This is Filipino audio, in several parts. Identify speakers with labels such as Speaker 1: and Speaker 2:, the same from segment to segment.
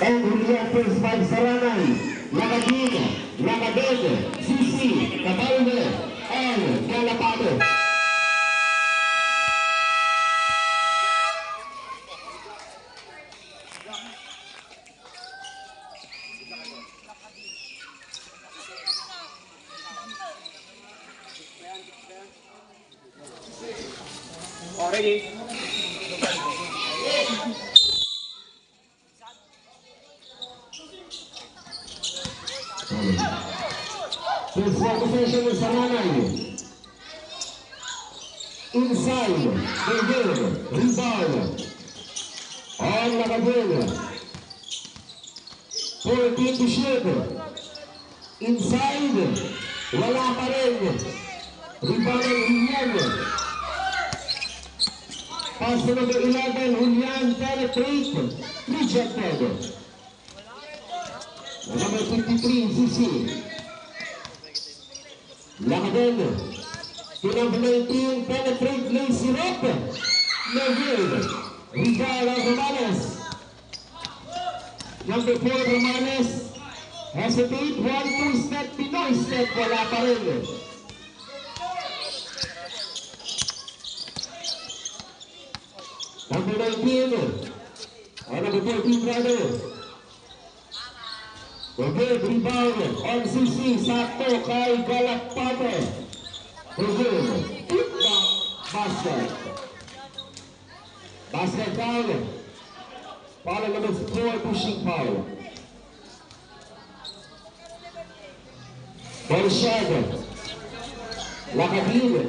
Speaker 1: And Julian first five Saranay, Lakadina, Lakadene, Sisi, Cabalme, and Galapado.
Speaker 2: Ready?
Speaker 1: First possession is Saranay. Inside, David, rebound. On Lakadene. 14 to shoot. Inside, wala pa rin. Rebound ng Julian. Pass to number 11, Julian penetrate. Rejected. Number 53, Sisi. Lakadene. To number 19, penetrate Lacy Rock. No good. Rebound of Romanes. Number 4, Romanes. Hesitate, 1-2 step, Pinoy step, wala pa rin. Number 19, number 14, brother. Okay, rebound on CC, sakto kay Galapado. Okay, keep back, basket. Basket down. Foul number 4, pushing foul. Ball shot. Lakadene.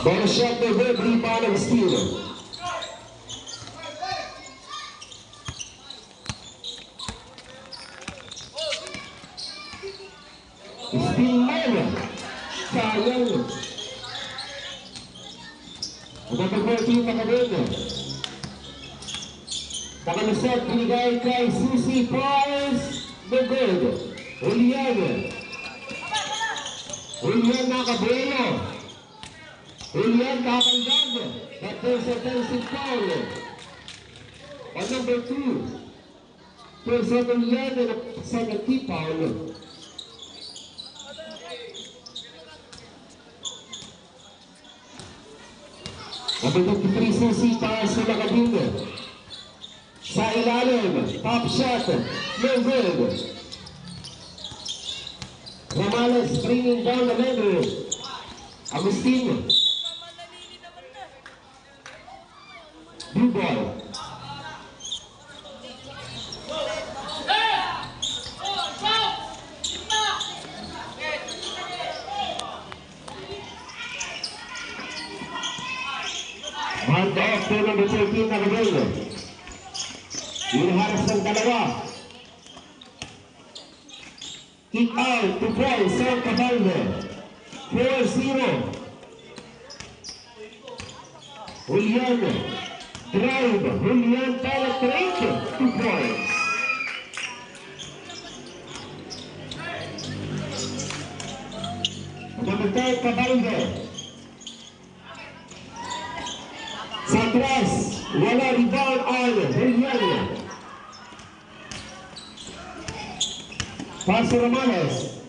Speaker 1: Ball shot the red rebound and steal. Steal man. Sayang. Number 14 Lakadene. Nakalusot, binigay kay Susi Paris. No good. Julian nakabuelo. Julian kakandang. But there's a defensive foul. On number 2. There's a Julian and a second key foul. Number 53, Susi Paris na Lakadene. Sa ilalim, top shot, no good. Romales bringing down the middle. Agustin. Blue ball. Hand off to number 13 na Gabriel. Hinaharas ng dalawa. Kick out to play, Sam Cabalme. 4-0. Julian drive. Julian penetrate. 2 points. Number 10, Cabalme. Sandras, wala rebound on Julian. Pass to Romanes.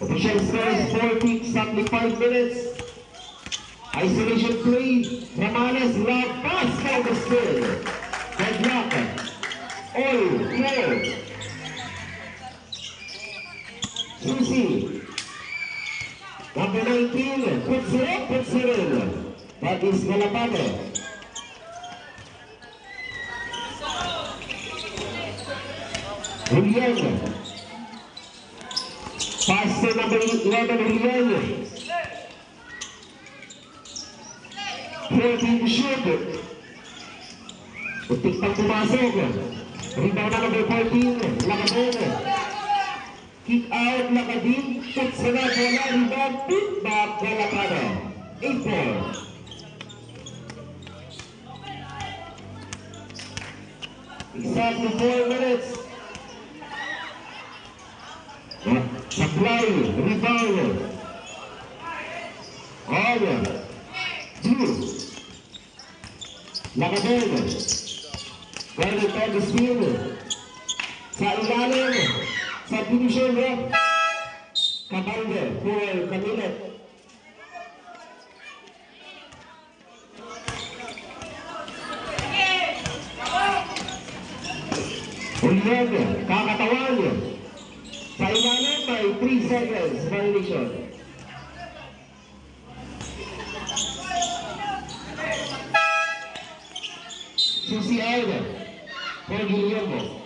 Speaker 1: Official scores 4 kicks, only 5 minutes. Isolation play. Romanes, lob pass by the skill. Good luck. All clear. Susi. Number 19, puts it in. That is Galapado. Julian. Pass to number 11, Julian. 14 to shoot. Putik pang pumasok. Rebound na number 14, Lakadene. Kick out, Lakadene. Puts it up, wala rebound. Pick back, Galapado. 8-4. Exactly 4 minutes. Supply, rebound. Foul. 2. Lakadel. Well, the steal. Sa ilalim. Subdivision rep. Kabalde. For Kamilet. Julian, kakatawan. Sa ilalim may 3 seconds violation. Susi Alda for Guillermo.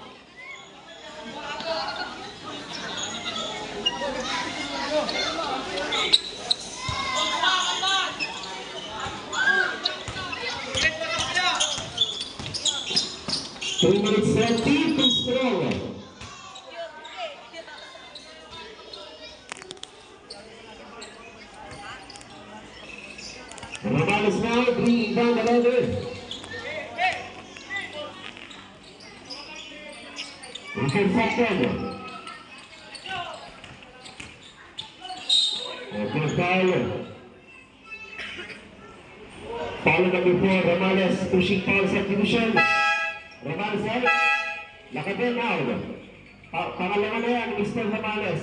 Speaker 1: Three minutes 30 to stroll. Romales now bringing down the ladder. Richard Factor. Okay, foul. Foul number 4, Romales pushing foul substitution. Romales out. Lakadel out. Pangalawa na yan, Mr. Romales.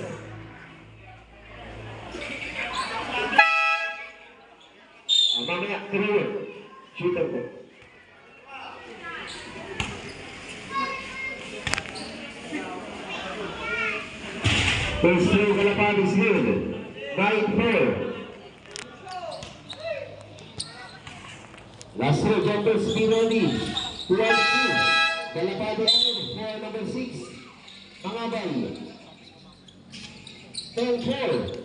Speaker 1: Mamaya, through it. Shooter po. First throw, Galapag is good. 9-4. Last throw, jumpers, be ready. 12-2. Galapag out for number 6. Mangabay. 10-4.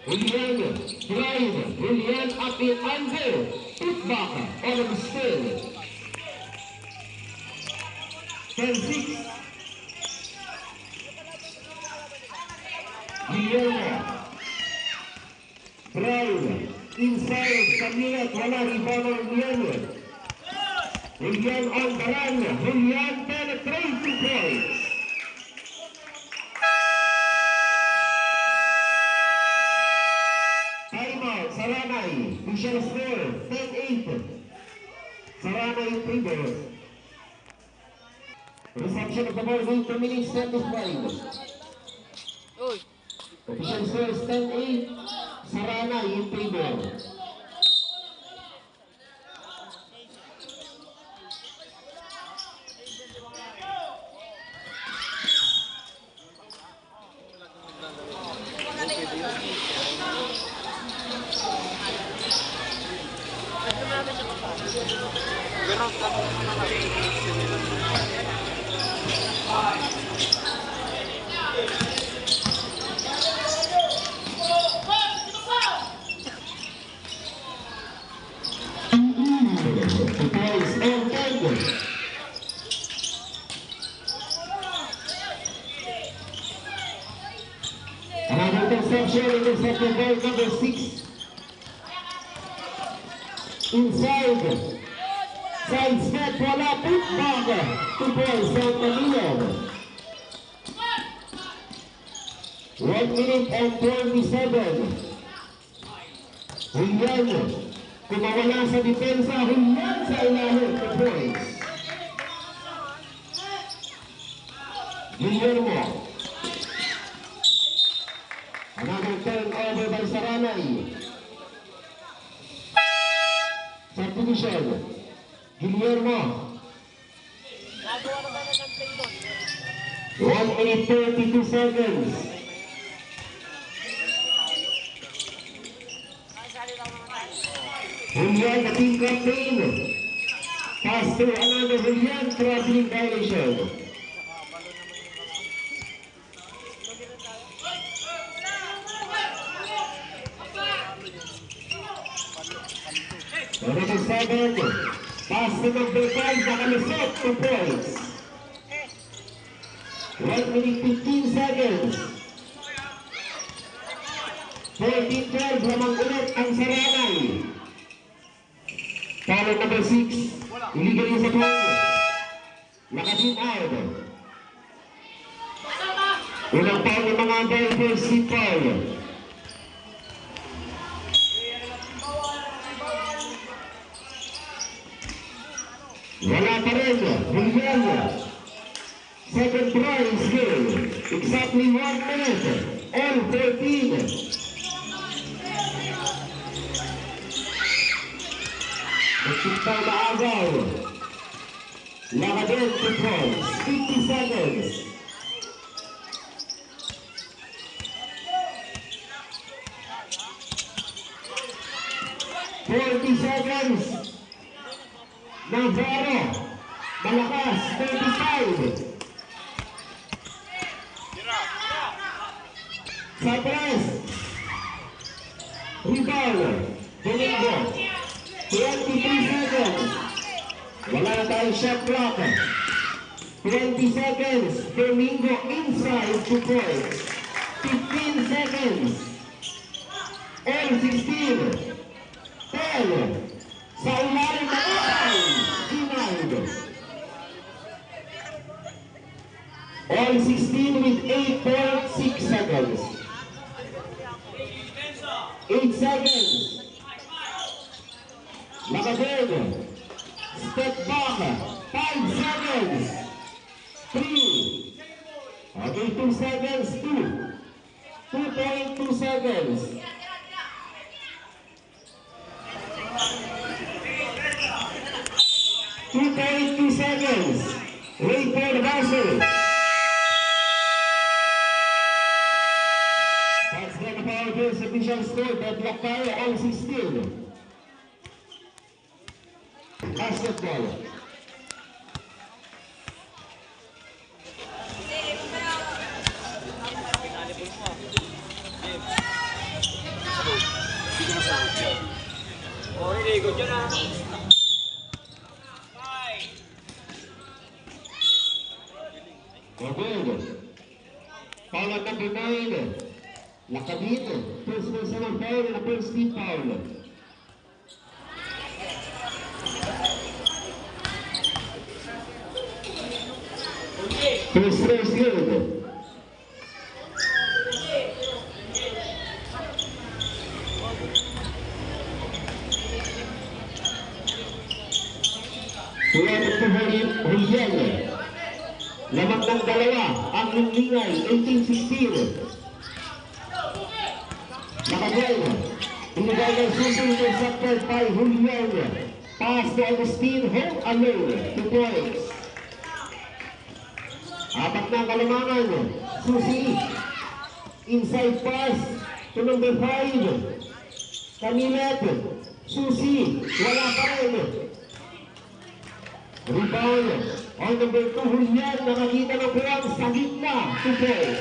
Speaker 1: Julian, drive, Julian up in under, put back on the still. 10-6. Julian, drive, inside, Camila, wala rebound on Julian. Julian on the run, Julian penetrates 2 points. Saranay, official score, 10-8. Saranay favor. Reception of the ball, 2 minutes 35. Official score is 10-8. Saranay in favor. Another interception, intercepted ball number 6. Inside. Side step, wala, put back. 2 points from Manila. 1 minute and 27. Julian, kumawala sa depensa, Julian sa ilalim, 2 points. Guillermo. Another turnover by Saranay. Substitution. Guillermo. 1 minute 32 seconds. Julian, the team captain. Pass to another Julian, traveling violation. Number 7, pass to number 5, nakalusot, 2 points. 1 minute 15 seconds. 14-12, lamang ulit ang Saranay. Foul number 6, illegally sa foul. Nakasin out. Unang foul ng mga Vipers, si foul. Wala pa rin. Julian. Second try is good. Exactly 1 minute. All 14. Nagsipaw na agaw. Lakadin to points. 50 seconds. Seconds. Navarro. Malakas. 35. Sapres. Rebound. Domingo. 23 seconds. Wala na tayong shot clock. 20 seconds. Domingo inside 2 points. 15 seconds. All 16. 10. Sa ilalim na utay. Denied. All 16 with 8.6 seconds. 8 seconds. Lakadin. Step back. 5 seconds. 3. Okay, 2 seconds. 2. 2.2 seconds. 2.2 seconds. Wait for the buzzer. That's the power first official score. Deadlock tayo, all 16. Basketball.
Speaker 2: Already, good job.
Speaker 1: Good. Foul at number 9. Lakadin. First personal foul and a first team foul. First good. Tuwag ito Julian. Lamang ng dalawa ang Lingay, 18-16. Nakagay. Inigay ng susi intercepted by Julian. Pass to Agustin, home alone. 2 points. Apat na kalamangan. Susi. Inside pass to number 5. Kamilet. Susi. Wala pa rin. Rebound. On number 2, Julian. Nakakita ng buwang sa gitna. 2 points.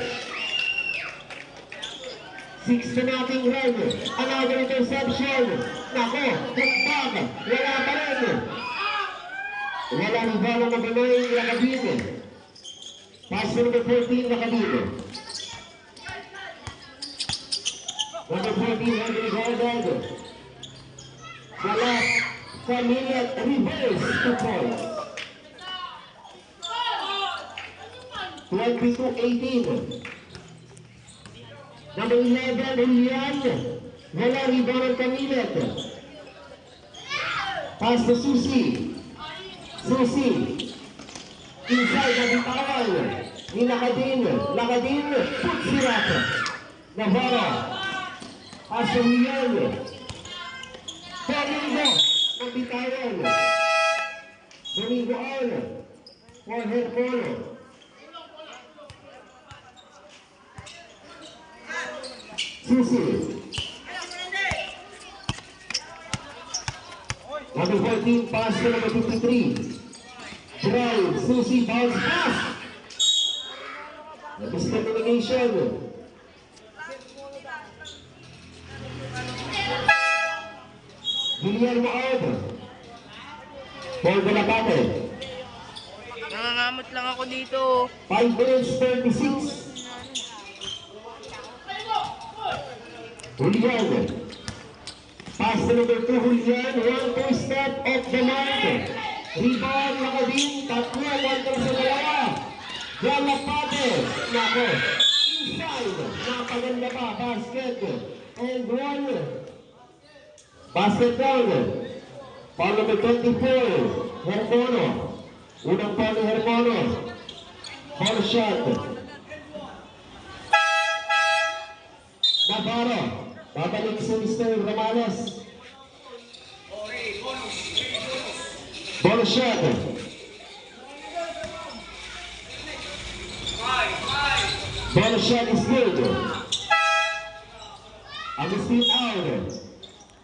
Speaker 1: 6 na nating run. Another interception. Nako, putbag. Wala pa rin. Wala ng bala na Banoy, Lakadin. Pass to number 14, Lakadin. Number 14, Henry Gordon. Wala. Kamilet, reverse. 2 points. 22-18. Number 11, Julian. Wala rebound ang Kamilet. Pass to Susi. Susi. Inside na bitawan. Ni Lakadin. Lakadin. Put sirap. Navarro. Pass to Julian. Domingo. Ang bitawan. Domingo on. Forehead corner. Susi. Number 14, pass to number 53. Drive, Susi, bounce pass. Discrimination. Guillermo out. Ball ko na bate.
Speaker 3: Nangangamot lang ako dito.
Speaker 1: 5 minutes, 36. Julian. Pass to number 2, Julian. 1-2 step off the mark. Rebound, Lakadin. Tatlo, 1-2 sa dalawa. Galapate. Nako. Inside. Napaganda pa. Basket. And 1. Basket down. Foul number 24, Hermono. Unang foul ni Hermono. Foul shot. Navarro. Babalik si Mr. Romales. Foul shot. Foul shot is good. Agustin out.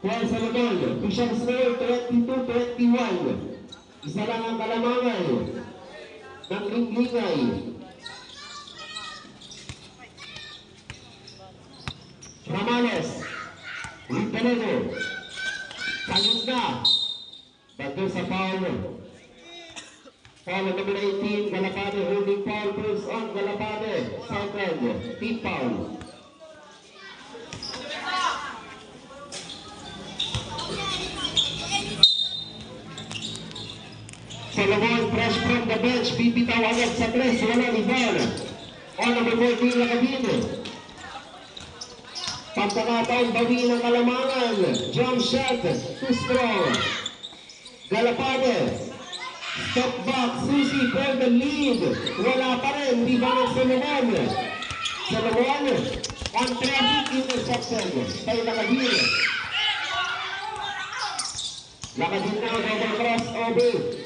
Speaker 1: 12 sa labol. Official score 22-21. Isa lang ang kalamangan ng Linglingay. Ramales. Wintalego. Sagot na. Bago sa foul. Foul number 18. Galapade holding foul. First on Galapade. Second. Team foul. Solomon, fresh from the bench, bibitaw agad sa tres, wala ni foul. On number 14, Lakadino. Pagkakataon, bawi ng kalamangan. Jump shot, too strong. Galapade. Step back, Susi for the lead. Wala pa rin, rebound ng Solomon. Solomon, on traffic interception. Kay Lakadino. Lakadino, double cross over.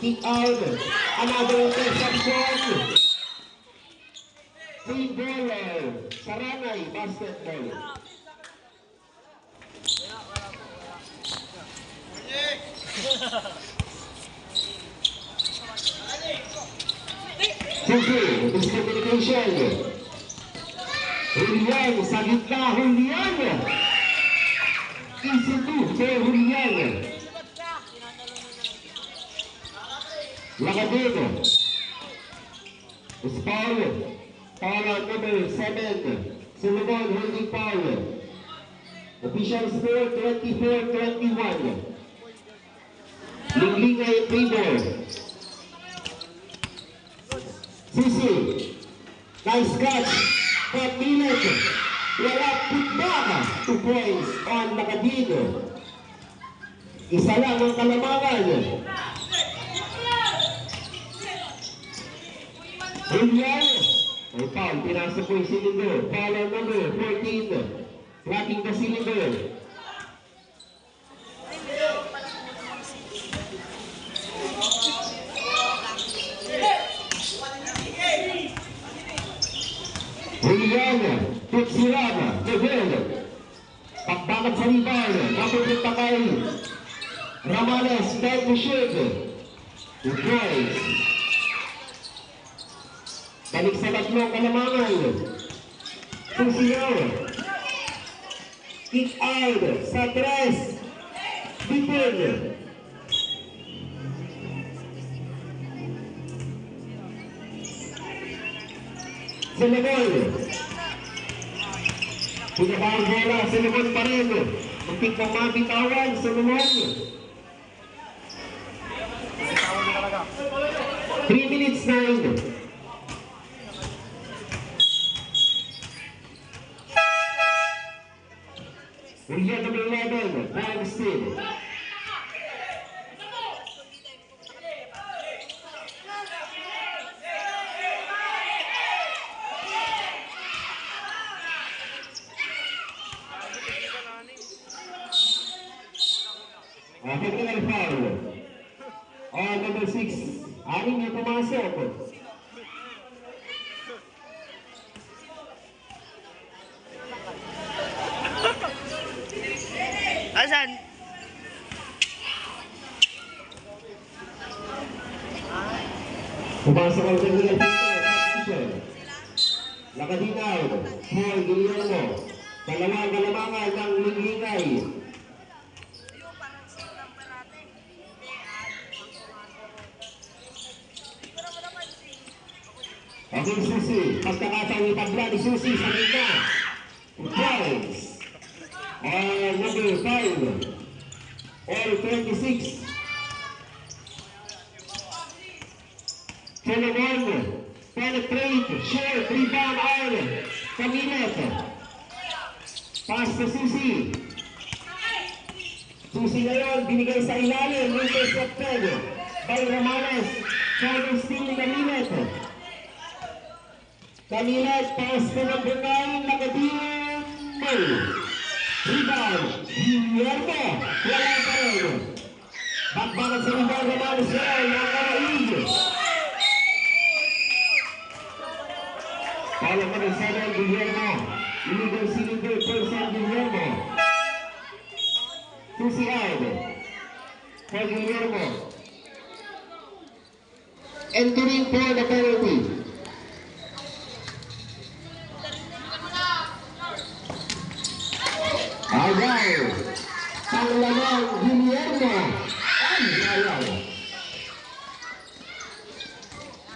Speaker 1: Kick out. Another interception. Free ball. Saranay basketball. Susi, miscommunication. Julian, sa gitna, Julian. Easy to, for Julian. Lakadino. Is foul. Foul number 7. Solomon holding foul. Official score 24-21. Linglingay free ball. Susi. Nice catch. 4 minutes. Wala putback. 2 points on Lakadino. Isa lang ang kalamangan. Julian. May foul. Pinasok ko yung cylinder. Foul number 14. Tracking the cylinder. Julian. Tutsirama. Level. Pagbangat sa rebound. Napupunta kay Ramales. Time to shoot. 2 points. Balik sa tatlong kalamangan. Susiyaw. Kick out. Sa tres. Bitin. Solomon. Pinabawang bola. Solomon pa rin. Muntik pang mabitawan. Solomon. 3 minutes 9. Julian number 11, Bang Steel. Technical foul. Number 6, aning yung pumasok.
Speaker 3: Asan?
Speaker 1: Pumasok ang technical foul. Lakadinaw. Paul Guillermo. Dalawang kalamangan ng Linglingay. Okay, Susi. Pagkakataon itagla ni Susi sa gitna. Points. Number 5. Or 26. Solomon. Penetrate. Short. Rebound out. Kamilet. Pass to Susi. Susi ngayon, binigay sa ilalim, intercepted by Romales. Trying steal Camilet. Camilet, pass to number 9, Nakadin. Rebound, Guillermo. Wala pa rin. Bakbakan sa rebound, Romales ngayon, nakaraig. Follow ko ng 7, Guillermo. Illegal cylinder, person Guillermo. Susi out. For Guillermo. Entering for the penalty. Agaw. Panglamang Guillermo. Ay, ayaw.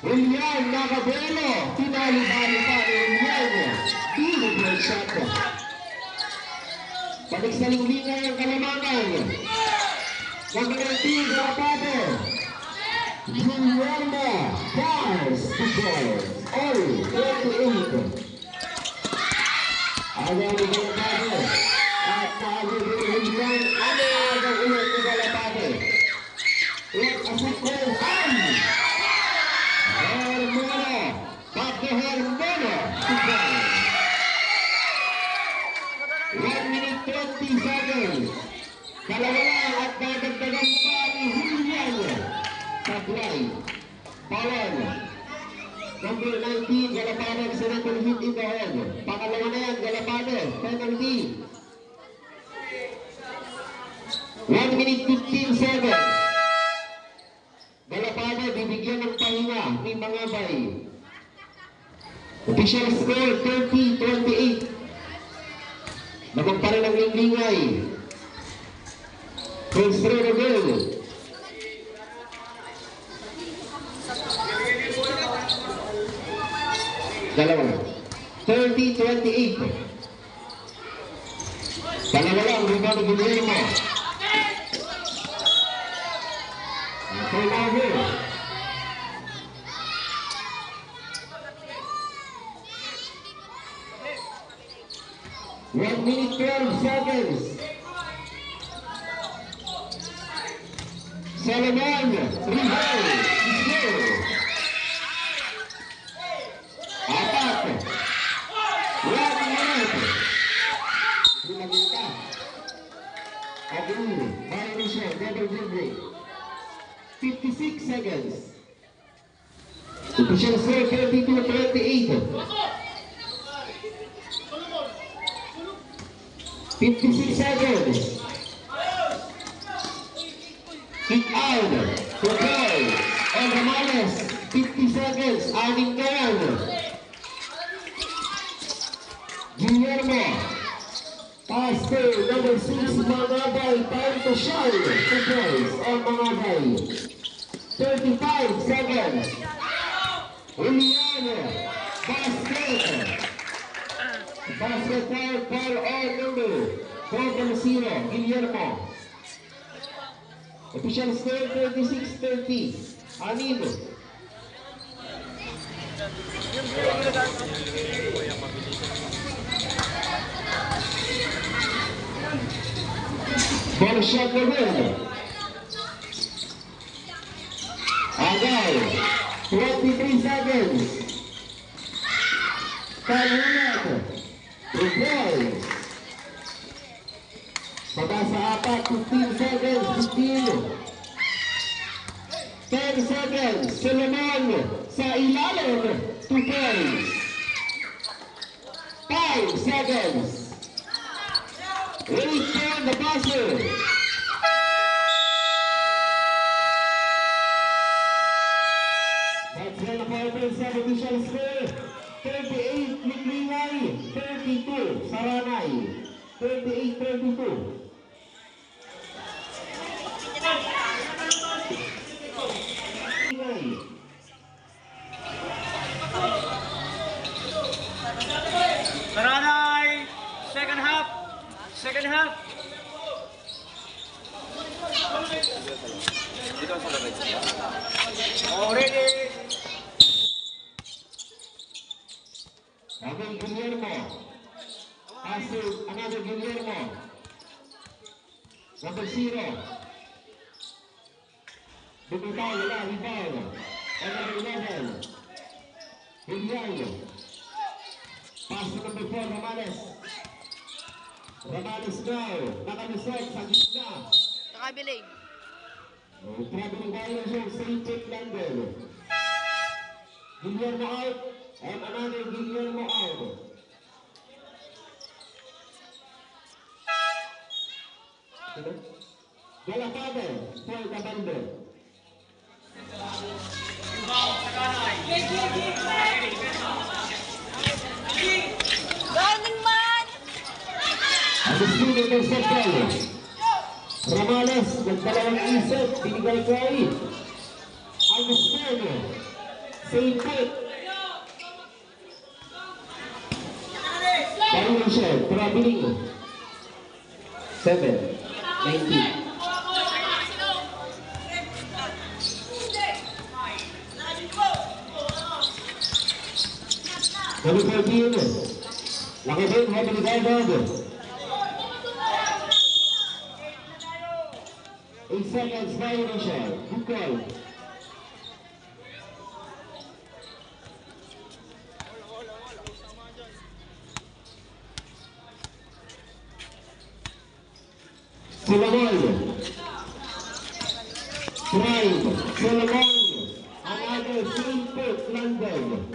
Speaker 1: William Nacabelo. Pinalibali pa ni William. Beautiful shot. Balik sa linglingan ng Kalamangan. Mag-19 Garapado. Guillermo fires to goal. All 28. Agaw ni Garapado. At naagod ni William. Agaw ulit ni Garapado. Let us go. Hermano. Back to Hermano. To goal. 1 minute 20 seconds. Dalawa lang at dadagdagan pa ni Julian. Sablay. Pawan. Number 19, Galapano. Accidental hit in the head. Pangalawa na yan, Galapano. Penalty. 1 minute 15 seconds. Galapano, bibigyan ng pahinga ni Mangabay. Official score, 30-28. Naman pa rin ang linglingay. First throw na goal. Dalawa. 30-28. Dalawa lang, rebound ni Guillermo. Turnover. One minute 12 seconds. Solomon, rebound, slow. Apat. 1 minute. Pinagita. Agul, violation, double dribble. 56 seconds. Official score 32-28. 56 seconds. Kick out. To goal. And Romales. 50 seconds. Aning down. Guillermo. Pass to number 6, Mangabay. Time to shine. To goals. And Mangabay. 35 seconds. Juliano. Basket. Basket for all number 4-0, Guillermo. Official score 36-30. Anino. Ball shot na rin. Agaw. 23 seconds. Kalunak. Replay. Baba sa apat, 15 seconds, 15. 10 seconds, Solomon sa ilalim, 2 points. 5 seconds. Wait for the passer. That's the final official score. 38 Liklingay, 32 Saranay, 38-32.
Speaker 2: Saranay, second half. Second half. Already.
Speaker 1: Again, Guillermo. Passes another Guillermo. Number 0. Bumitaw, wala, rebound. And number 11. Juliano. Pass to number 4, Romales. Romales now. Nakamisot sa gitna.
Speaker 3: Nakabiling.
Speaker 1: Traveling violation, same take London. Guillermo out. And another Guillermo out. Galapade for the bundle.
Speaker 3: Running man!
Speaker 1: Ang speed interception. Ramales, nagdalawang isip, binigay kay Agustino. Same pick. Violation siya, traveling. 7, 19. Number 14, Lakabing, Heavenly Guide. 8 seconds, violation. Good call. Solomon. Drive. Solomon. Another free pick, London.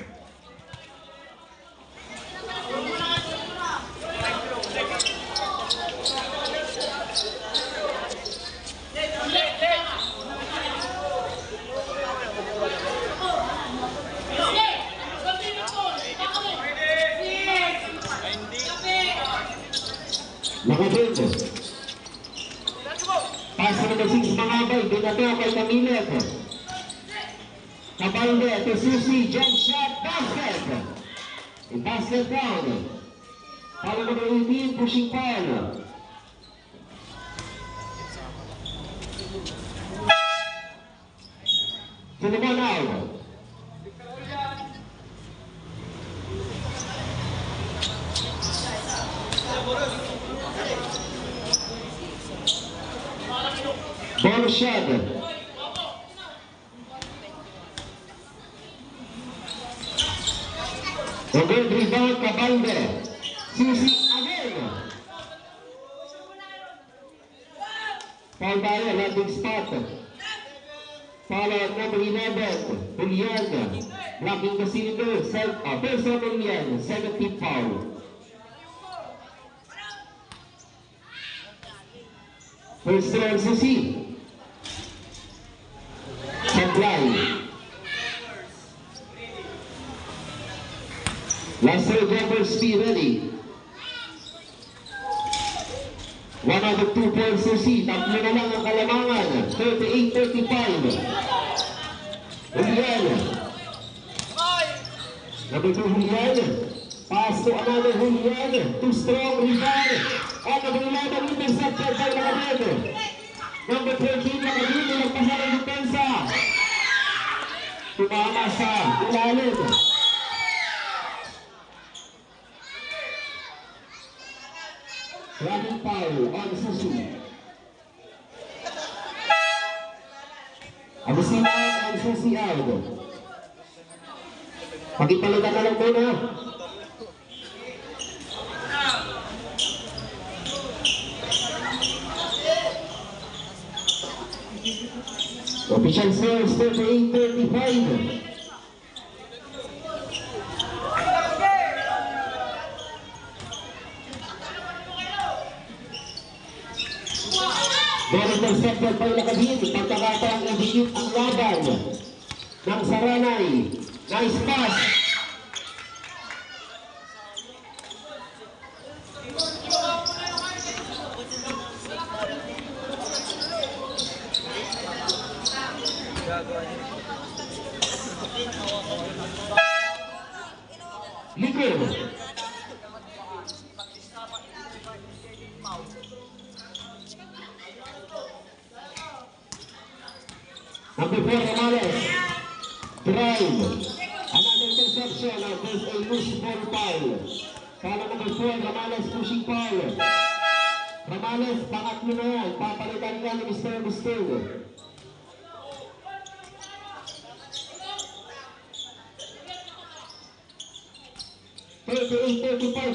Speaker 1: Nakabit. Pass number 6, Mangabay. Binato kay Camille. Kabalde to Susi. Jump shot. Basket. A basket down. Follow number 18, pushing foul. Solomon out. Ball shot. A good rebound, Kabalde. Susi again. Foul tayo, landing spot. Foul at number 11, Julian. Blocking the cylinder, personal Julian, 17th foul. First round Susi. Supply. Last row jumpers, be ready. 1 out of 2 points Susi. Tatlo na lang ang kalamangan. 38-35. Julian. Number 2 Julian. Pass to another Julian. Too strong, rebound. At number 11, intercepted by Nakabit. Number 13, Nakabit, nagpasa ng depensa. Tumama sa ilalim. Running foul on Susi. Agustina and Susi out. Pagipalitan na lang muna. Official scores 38-35. Ball intercepted by Lakabit. Pagkakataang nabigit ang laban ng Saranay. Nice pass. Likod. Number 4, Ramales. Drive. Another interception. There's a loose ball foul. Follow number 4, Ramales pushing foul. Ramales, pangat pangatlo na yan. Papalitan ka ni Mr. Agustin.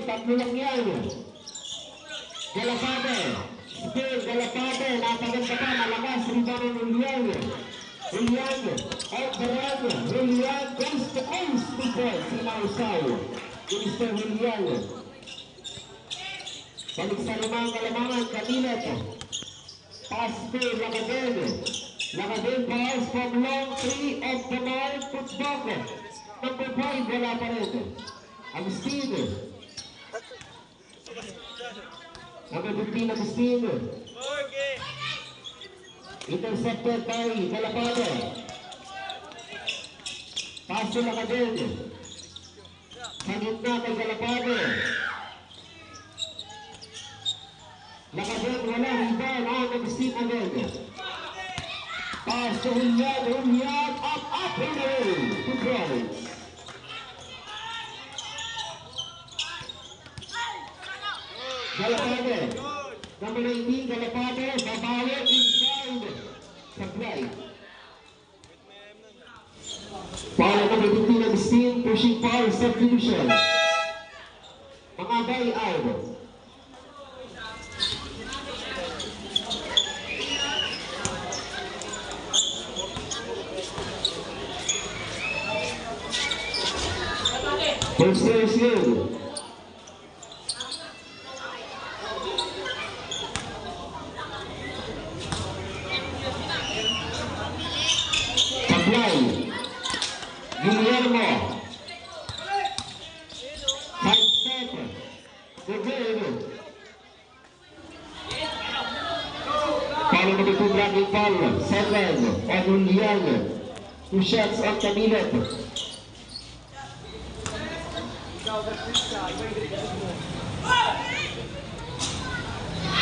Speaker 1: Tatlo lang yan. Galapade. Speed, Galapade. Napaganda ka. Malakas. Ribano ng Julian. Julian. Out the run. Julian goes to ace. 2 points. Sinausaw. Mr. Julian. Balik sa limang kalamangan. Kanilet. Pass to Lakaden. Lakaden pass from long 3 of the mark. Put back. Number 5. Wala pa rin. Agustin. Number 15, Agustin. Intercepted by Galapade. Pass to Lakaden. Sa gitna kay Galapade. Lakaden wala. Rebound on Agustin agad. Pass to Julian. Julian up, and away. 2 points. Galapade. Number 19, Galapade. Babawi inside. Supply. Foul number 15, Agustin. Pushing foul. Substitution. Mangabay out. First place good. Guillermo. Side step. Guerrero. Foul number 2, blocking foul. 7 on Julian. 2 shots on Camilet.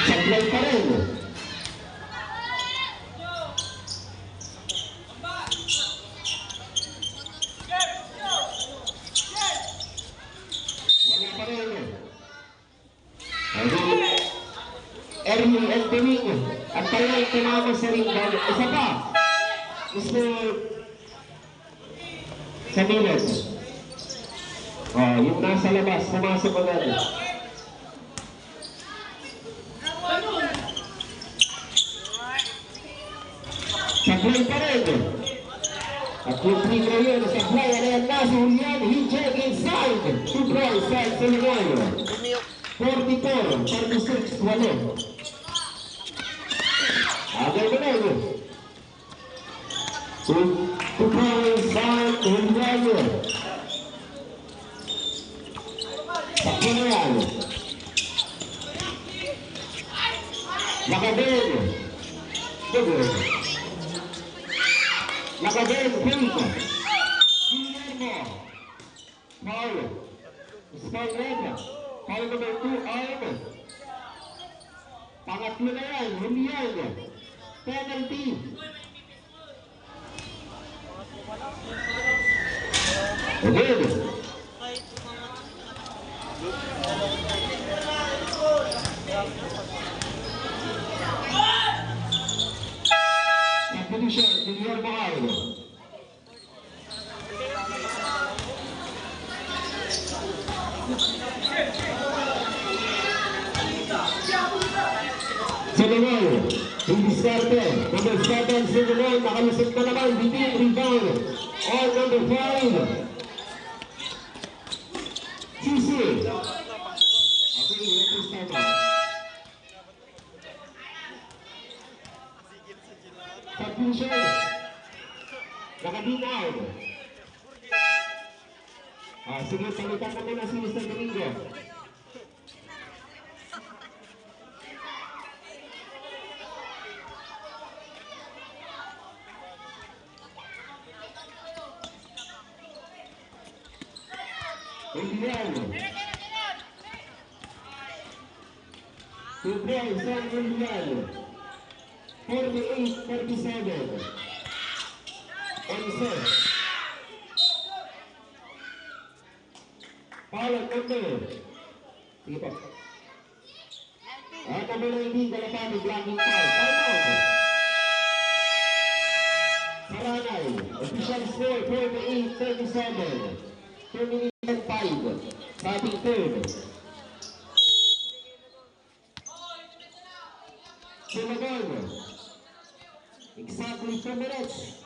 Speaker 1: Sablay pa rin. Erwin and Domingo. At kaya itinama sa ring. Isa pa. Mr. Samilet. Yung nasa labas. Pumasok agad. Sablay pa rin. At yung free throw yun. Sablay. Ano yan na si Julian. He check inside. 2 points. Side sa Ligoy. 44, 36, walo. Agay mo na ito. 2 points, side, Juliano. Sakto na yan. Lakaden. Lakaden, Pink. Guillermo. Paul. Spalreda. Foul number 2, Arm. Pangatlo na yan, Julian. Penalty. Again. Substitution, Guillermo Arm. Senegal, Diskarte, number 7, Senegal, nakalusot na naman, bitin, rebound, on number 5, Sisi. Okay, let's start off. Substitution, nakabinaw. Sige, palitan na muna si Mr. Domingo. Juliano. 2 points on Juliano. 48-37. On set. Foul number. Sige po. At number 19, Galapano, blocking foul. Timeout. Saranay, official score, 48-37. 2 minutes and 5. Sa ating third. Sulagon. Exactly 2 minutes.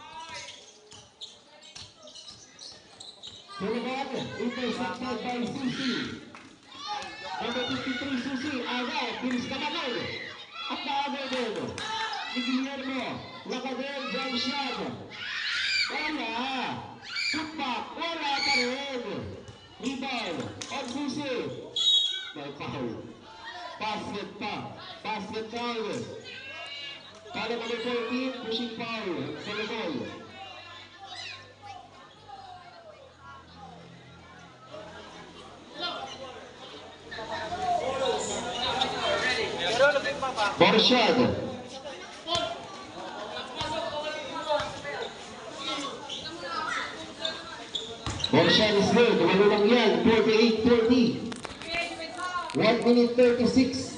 Speaker 1: Sulagon, intercepted by Susi. Number 53, Susi, agad, bilis na magod. At naagad din. Ni Guillermo, Lacader, jump shot. Wala. Putback, wala pa rin. Rebound, on Susi. May foul. Basket pa. Basket foul. Para number 14, pushing foul. Sa Lugol. Borshad. Borshad is good. Walo lang yan. 48-40. 1 minute 36.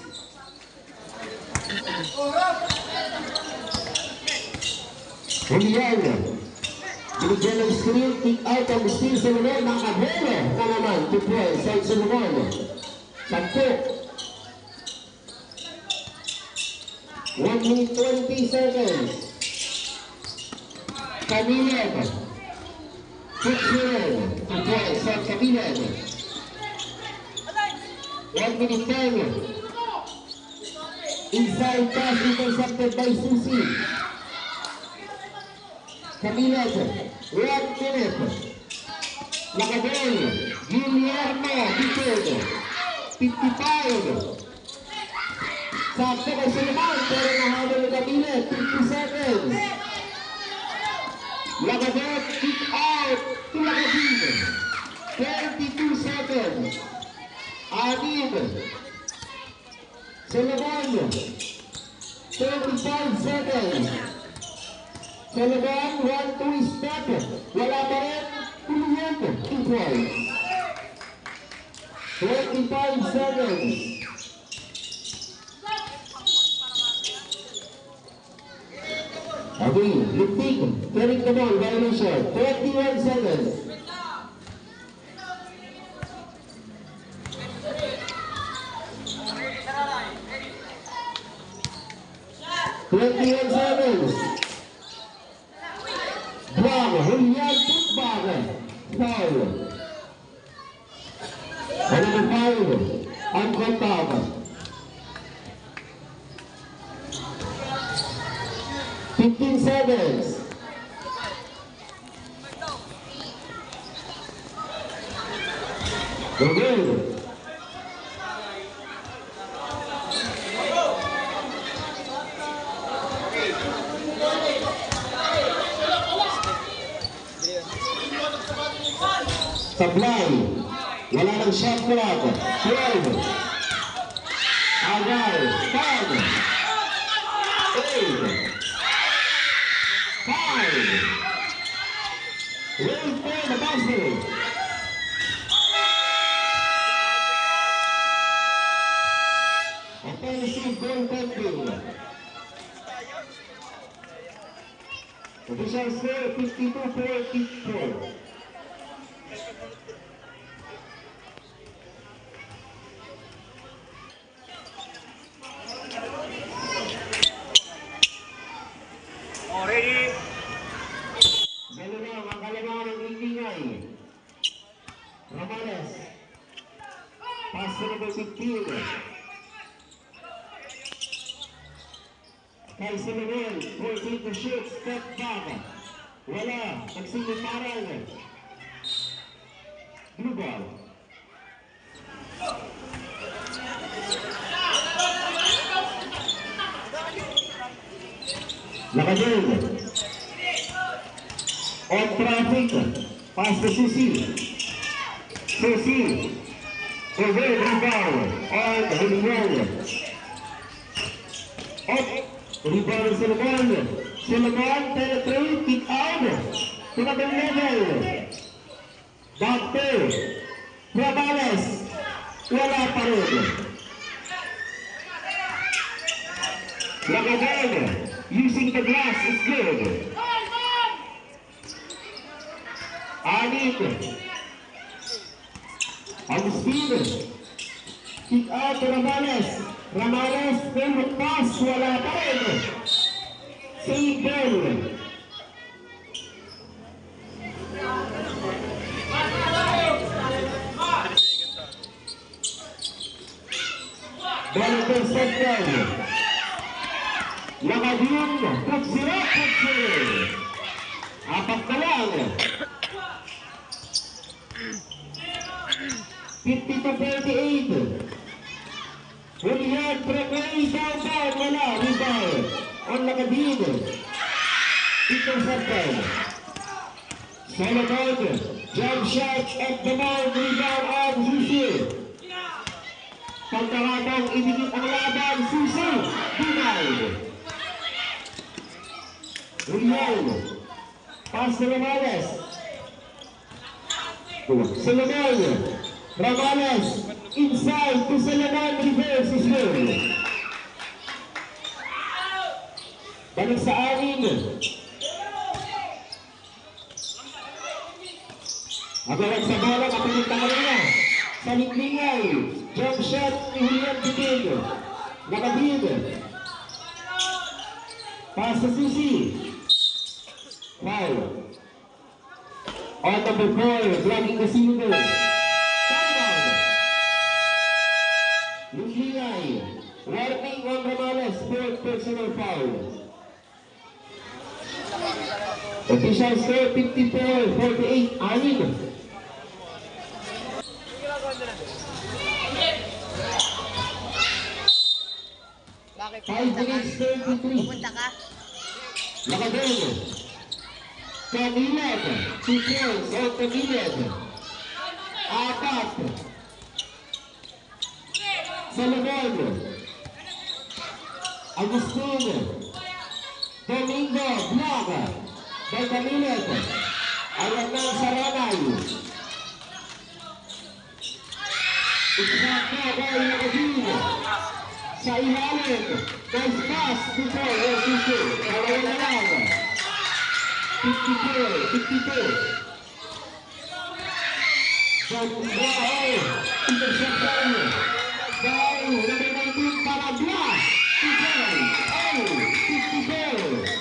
Speaker 1: Julian. Binigyan ng screen. Kick out ang steal sa Lugol. Nakabelo na naman. 2 points. Side sa Lugol. 10. 1 minute 20 seconds. Kabilan. Fitzgerald. 2 points. Side Kabilan. 1 minute 10. Inside pass intercepted by Susi. Kabilan. 1 minute. Lacader. Guillermo. Bichod. 55. Sakto kay Suleman, pero nahabol ng Kabilan. 50 seconds. Lacader, kick out to Lacader. 22 seconds. Anib. Suleman. 35 seconds. Suleman, 1-2 step. Wala pa rin. Tuloyan. 2 points. 25 seconds. Okay, lifting, carrying the ball, violation, 21 seconds. Bravo, Julian Putbag, foul. Number 5, uncontable. 15 seconds. Go good. Supply. Wala ng shot clock. 12. Agar. 10. 8. 5. Wait for the basket. Offensive goaltending. Official score 52-44. Romales. Pass to number 15. Kay Simeon, 14 to shoot, step back. Wala, nagsingin parang. Blue ball. Lacader. On traffic. Pass to Susi. Susi. Over rebound. On Julian. Up. Rebound Suleman. Suleman penetrate. Kick out. To the level. Back to Morales. Wala pa rin. Lagadan, using the glass is good. Anit. Agustin. Kick out to Ramales. Ramales, favorite pass, wala pa rin. Save ball. Ball intercepted. Lagadin, putsira. Apat na lang. 50-38. Julian Precay down, wala, rebound. On Lagadin. Intercepted. Solomon, jump shot at the mount, rebound of Susi. Pagkakatang ibigit ang laban, Susi, denied. Julian, pass to Ramales. Solomon, Ramales, inside to Solomon, reverse is good. Balik sa anin. Agawan sa bola, kapilit na kanina. Sa Liklingay, jump shot ni Julian Pitil. Nakabid. Pass sa Susi. Foul. On number 4, blocking the single. Timeout. Liklingay, warning on Ramales, fourth personal foul. Official score 54-48, anin.
Speaker 3: Bakit?
Speaker 1: 5 minutes 33.
Speaker 3: Pupunta ka?
Speaker 1: Lakaden. Kanilad. 2 points on Kanilad. Apat. Salomon. Agustin. Domingo. Blaga. By Kanilad. Ayan na sa Ranay. Iksak na by Lagadin. Sa ilalim. Nice pass. Good ball. Kalayan na lang. 52. Jumbo. Interception. By number 19 para Blas. Good ball. 54.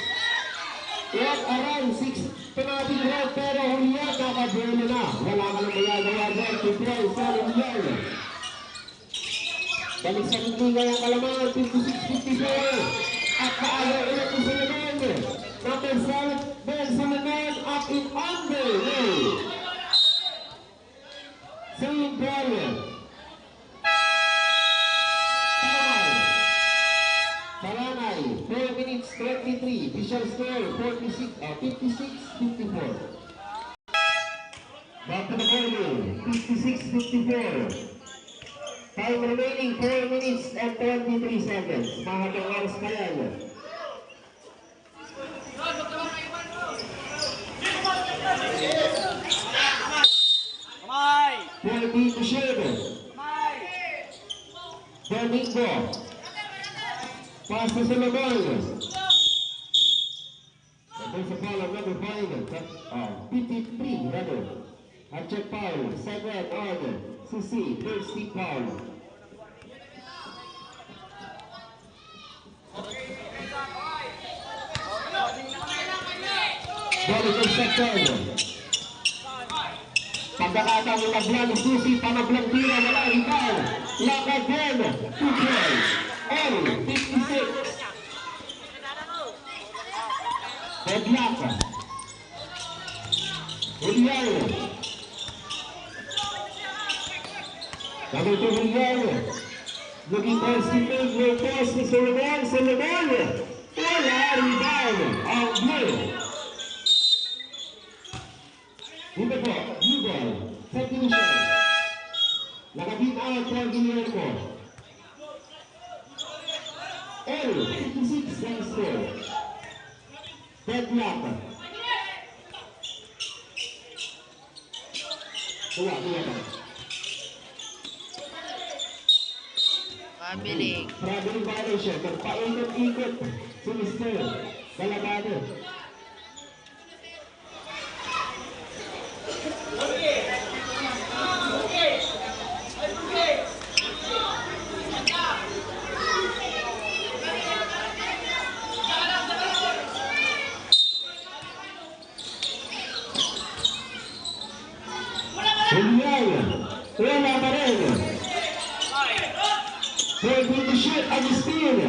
Speaker 1: What around 6 penalty road pero Julian nakabuelo na. Wala ka nang magagawa dyan. Good ball sa Julian. Balik sa Liklingay ang kalaman, 56-54. At kaagaw ulit ng Solomon. Number 7, Ben Solomon up in under. Same ball. Taranay, 4 minutes 23. Official score, 56-54. Back to the ball, 56-54. Time remaining 4 minutes and 23 seconds. Mahalagang oras pa yan.
Speaker 2: Kamay!
Speaker 1: 40 to shade.
Speaker 2: Kamay!
Speaker 1: Domingo. Pass to Solomon. There's a foul of number 5. 53, rather. A check foul. Second on. Susi, first team foul. Ball intercepted. Pagkakataon ng Laglan, Susi, panablang tira, wala ikaw. Lakaden, 2 points. All, 56. Bedlock. Julian. Number 2 Julian. Looking for Stephen, no pass to Solomon. Solomon. Wala, rebound. Ang blue. Dito po, blue ball. Substitution. Nakabit out for Guillermo. L, 56 ang score. Bedlock. Tuwa.
Speaker 3: Traveling.
Speaker 1: Traveling violation. Nagpaikot-ikot si Mr. Galagado. Julian, wala pa rin. Pwede to shoot Agustin.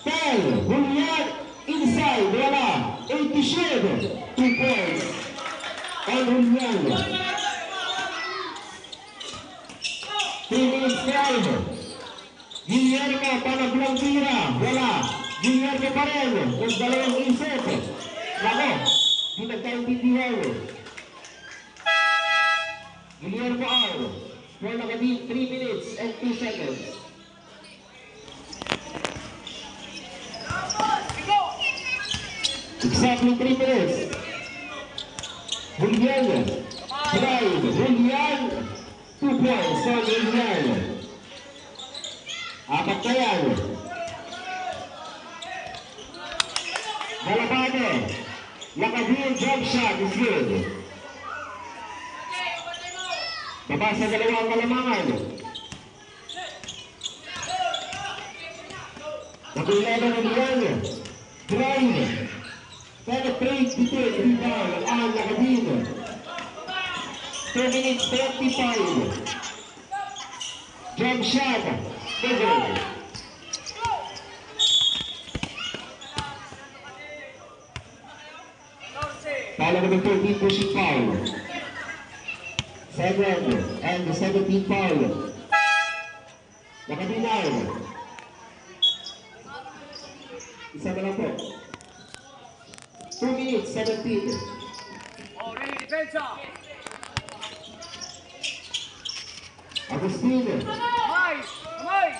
Speaker 1: 10, Julian, inside, wala. 8 to shoot, 2 points. On Julian. 3 minutes 12. Guillermo, panaglang tira, wala. Guillermo pa rin, ng dalawang isip. Nako, di nagkaintindihan. Guillermo out. For Nakadin, 3 minutes and 2 seconds. Exactly 3 minutes. Julian, drive. Julian, 2 points. So, Julian. Apat na yan. Galapano. Nakadin, jump shot is good. Baba sa dalawang kalamangan. Napilala ng Lianya. Drive. Penetrate, bitin, rebound. Ang Nakadin. 2 minutes 35. Jump shot. Bigger. Pala naman 13 pushing foul. 7 and the 17th foul. Nakadinaw. Isa na lang po. 2 minutes, 17.
Speaker 2: Oh, ready, defensa.
Speaker 1: Agustin.
Speaker 2: Kamay! Kamay!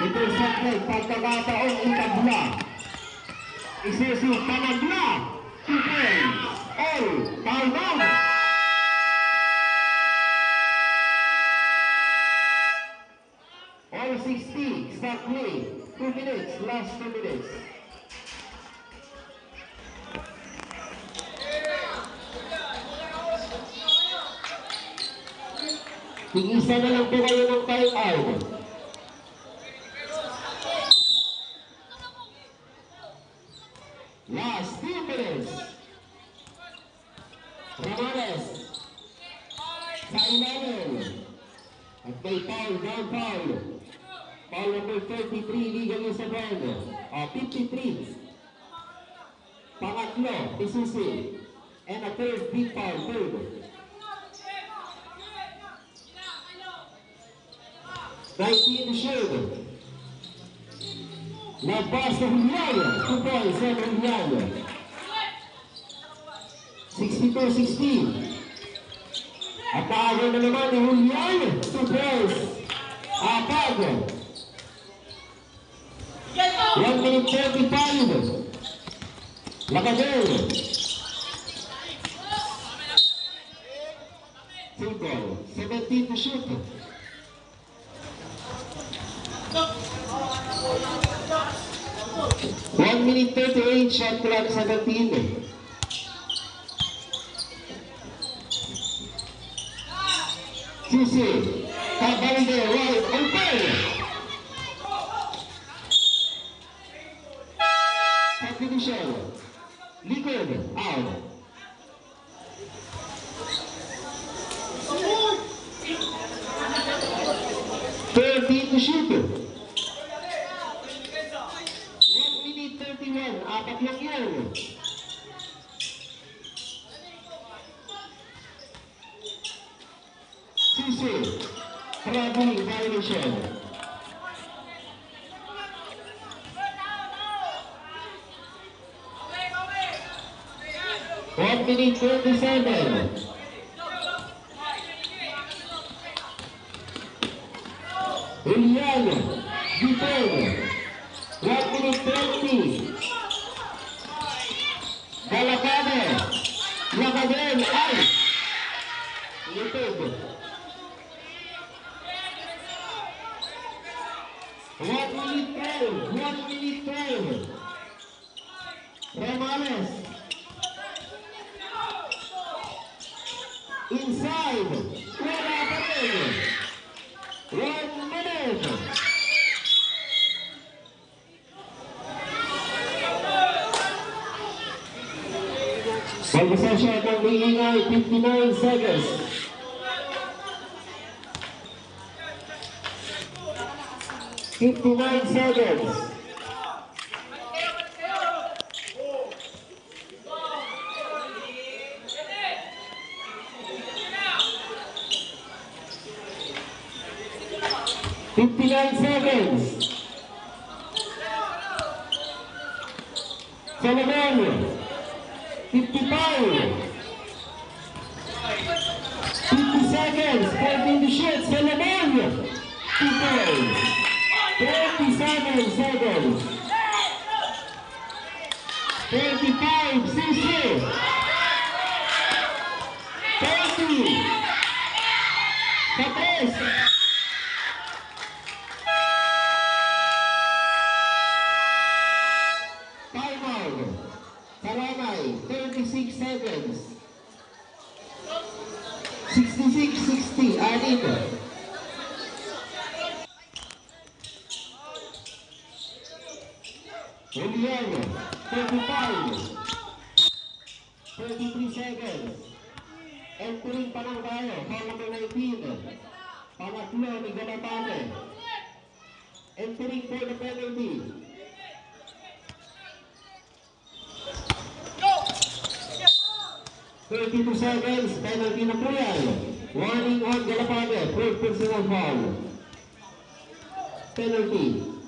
Speaker 1: Intercepted, pagkakataon itabla. Isusu, panagla. 2 points. All, time out. All 60, start play. 2 minutes, last 2 minutes. Tingisa na lang po kayo ng time out. Last 2 minutes. Ramirez. Sa ilalim. At may foul, down foul. Foul number 33, legal Isabel. 53. Pangatlo, Isusi. And a third, big foul, third. Nineteen shoot. Labas na Julian. 2 points on Julian. 62-16. Atago na naman ni Julian. 2 points. Apag. 1 minute 35. Lakadel. Simple. 17 to shoot. 1 minute 38, shot clock 17. Susi, Tabalde, right, open! Subdivision, Liquid, out. Third to shoot. 1 minute 31, apat lang yan. Susi, traveling violation. One minute 27. Julian, Dipon. 1 minute 20. Galapano. Lakadel, out. 1 minute 12. 1 minute 12. Romales. Inside. Wala pa rin. 1 minute. Pag-possession ng iingay, 59 seconds. Fifty-nine seconds. Solomon. 55. 50 seconds. 14 to shoot. Solomon. 2 points. 27 seconds. 25. CC. 30. Tapos. Timeout. Saranay. 36 seconds. 66-60. Anin. Julian, 35, 33 seconds. Entering pa lang tayo, foul number 19. Pangatlo ni Galapane. Entering for the penalty. Thirty-two seconds, penalty na po yan. Warning on Galapane, first personal foul. Penalty.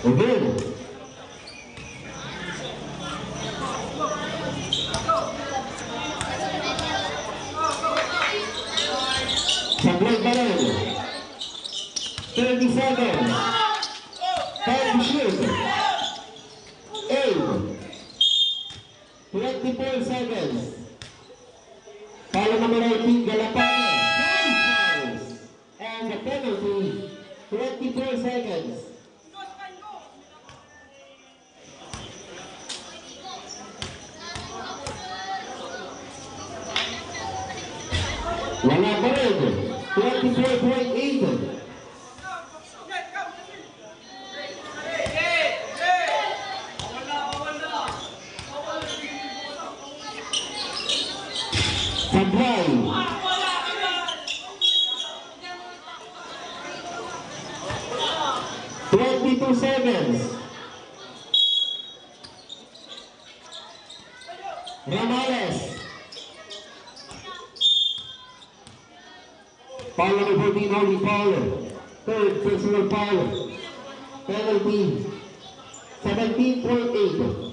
Speaker 1: Again. Sablay pa rin. 30 seconds. 5 to shoot. 8. 24 seconds. Foul number 18, Galapane. 9 fouls. And the penalty, 24 seconds. Wala pa rin. 24.8. Sablay. 22 seconds. Ramales. Foul number 14, Holy Foul. Third personal foul. Penalty. 17.8.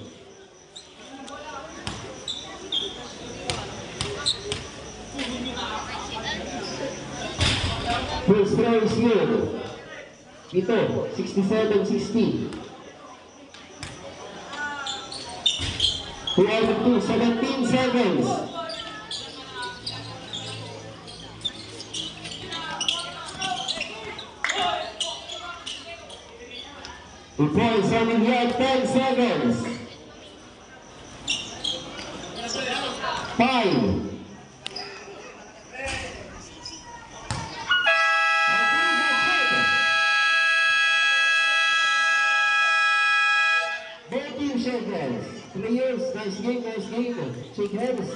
Speaker 1: First throw is good. Ito, 67-60. 2 out of 2, 17 seconds. The points on here, 10 seconds. 5. Both teams shake hands. Players, nice game, nice game. Shake hands.